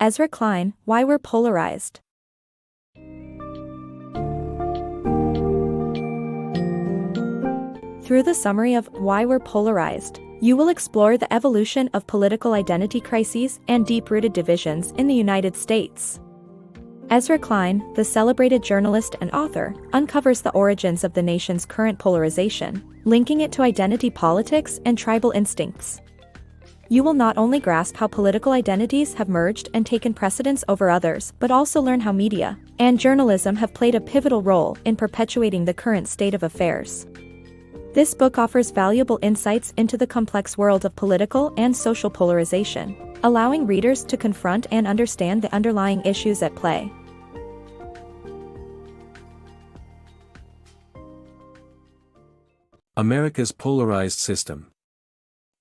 Ezra Klein, Why We're Polarized. Through the summary of Why We're Polarized, you will explore the evolution of political identity crises and deep-rooted divisions in the United States. Ezra Klein, the celebrated journalist and author, uncovers the origins of the nation's current polarization, linking it to identity politics and tribal instincts. You will not only grasp how political identities have merged and taken precedence over others, but also learn how media and journalism have played a pivotal role in perpetuating the current state of affairs. This book offers valuable insights into the complex world of political and social polarization, allowing readers to confront and understand the underlying issues at play. America's polarized system.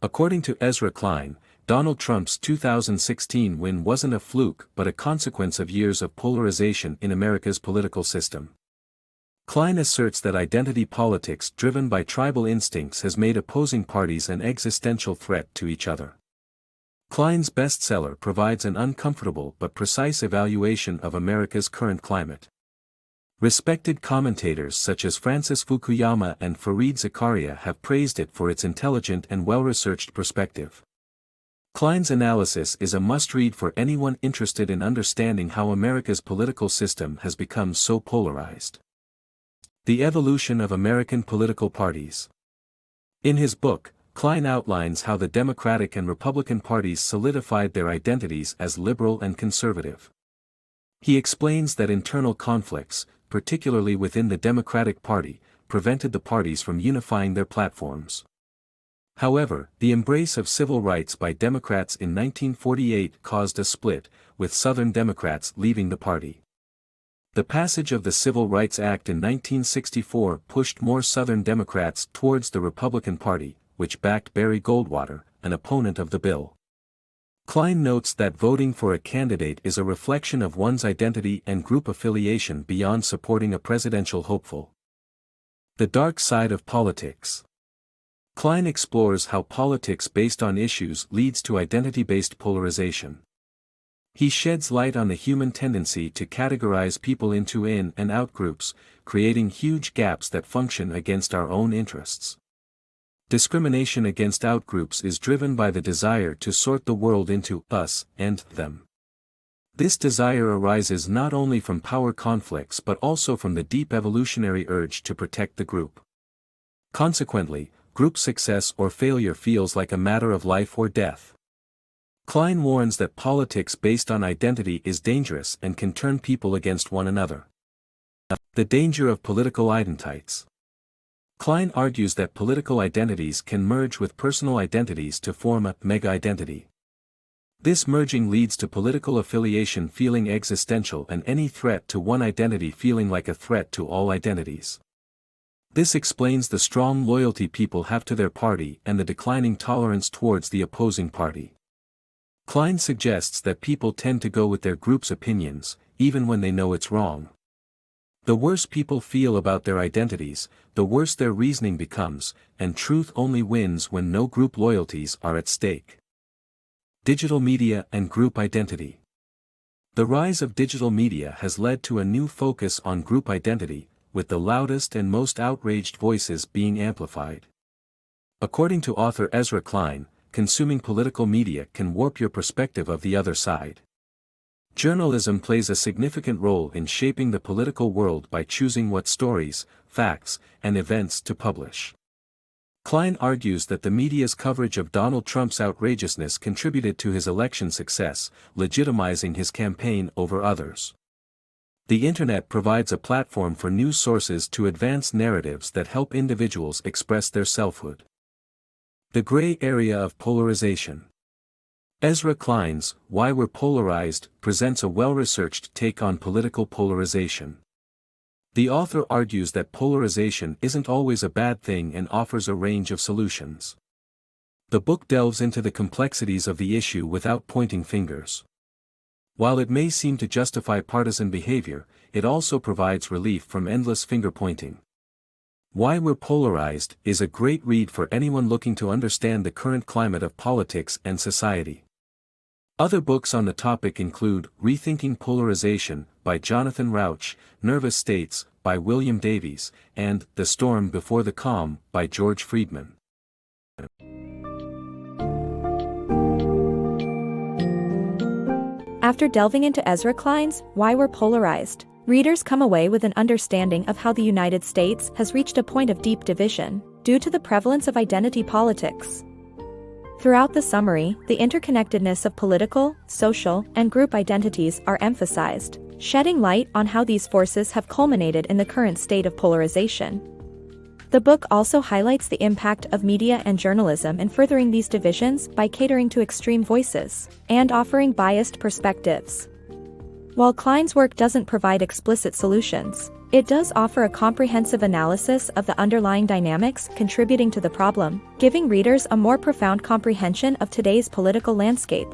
According to Ezra Klein, Donald Trump's 2016 win wasn't a fluke but a consequence of years of polarization in America's political system. Klein asserts that identity politics driven by tribal instincts has made opposing parties an existential threat to each other. Klein's bestseller provides an uncomfortable but precise evaluation of America's current climate. Respected commentators such as Francis Fukuyama and Fareed Zakaria have praised it for its intelligent and well-researched perspective. Klein's analysis is a must-read for anyone interested in understanding how America's political system has become so polarized. The Evolution of American Political Parties. In his book, Klein outlines how the Democratic and Republican parties solidified their identities as liberal and conservative. He explains that internal conflicts, particularly within the Democratic Party, prevented the parties from unifying their platforms. However, the embrace of civil rights by Democrats in 1948 caused a split, with Southern Democrats leaving the party. The passage of the Civil Rights Act in 1964 pushed more Southern Democrats towards the Republican Party, which backed Barry Goldwater, an opponent of the bill. Klein notes that voting for a candidate is a reflection of one's identity and group affiliation beyond supporting a presidential hopeful. The dark side of politics. Klein explores how politics based on issues leads to identity-based polarization. He sheds light on the human tendency to categorize people into in and out groups, creating huge gaps that function against our own interests. Discrimination against outgroups is driven by the desire to sort the world into us and them. This desire arises not only from power conflicts but also from the deep evolutionary urge to protect the group. Consequently, group success or failure feels like a matter of life or death. Klein warns that politics based on identity is dangerous and can turn people against one another. The danger of political identities. Klein argues that political identities can merge with personal identities to form a mega-identity. This merging leads to political affiliation feeling existential and any threat to one identity feeling like a threat to all identities. This explains the strong loyalty people have to their party and the declining tolerance towards the opposing party. Klein suggests that people tend to go with their group's opinions, even when they know it's wrong. The worse people feel about their identities, the worse their reasoning becomes, and truth only wins when no group loyalties are at stake. Digital media and group identity. The rise of digital media has led to a new focus on group identity, with the loudest and most outraged voices being amplified. According to author Ezra Klein, consuming political media can warp your perspective of the other side. Journalism plays a significant role in shaping the political world by choosing what stories, facts, and events to publish. Klein argues that the media's coverage of Donald Trump's outrageousness contributed to his election success, legitimizing his campaign over others. The Internet provides a platform for news sources to advance narratives that help individuals express their selfhood. The gray area of polarization. Ezra Klein's Why We're Polarized presents a well-researched take on political polarization. The author argues that polarization isn't always a bad thing and offers a range of solutions. The book delves into the complexities of the issue without pointing fingers. While it may seem to justify partisan behavior, it also provides relief from endless finger-pointing. Why We're Polarized is a great read for anyone looking to understand the current climate of politics and society. Other books on the topic include Rethinking Polarization by Jonathan Rauch, Nervous States by William Davies, and The Storm Before the Calm by George Friedman. After delving into Ezra Klein's Why We're Polarized, readers come away with an understanding of how the United States has reached a point of deep division due to the prevalence of identity politics. Throughout the summary, the interconnectedness of political, social, and group identities are emphasized, shedding light on how these forces have culminated in the current state of polarization. The book also highlights the impact of media and journalism in furthering these divisions by catering to extreme voices and offering biased perspectives. While Klein's work doesn't provide explicit solutions, it does offer a comprehensive analysis of the underlying dynamics contributing to the problem, giving readers a more profound comprehension of today's political landscape.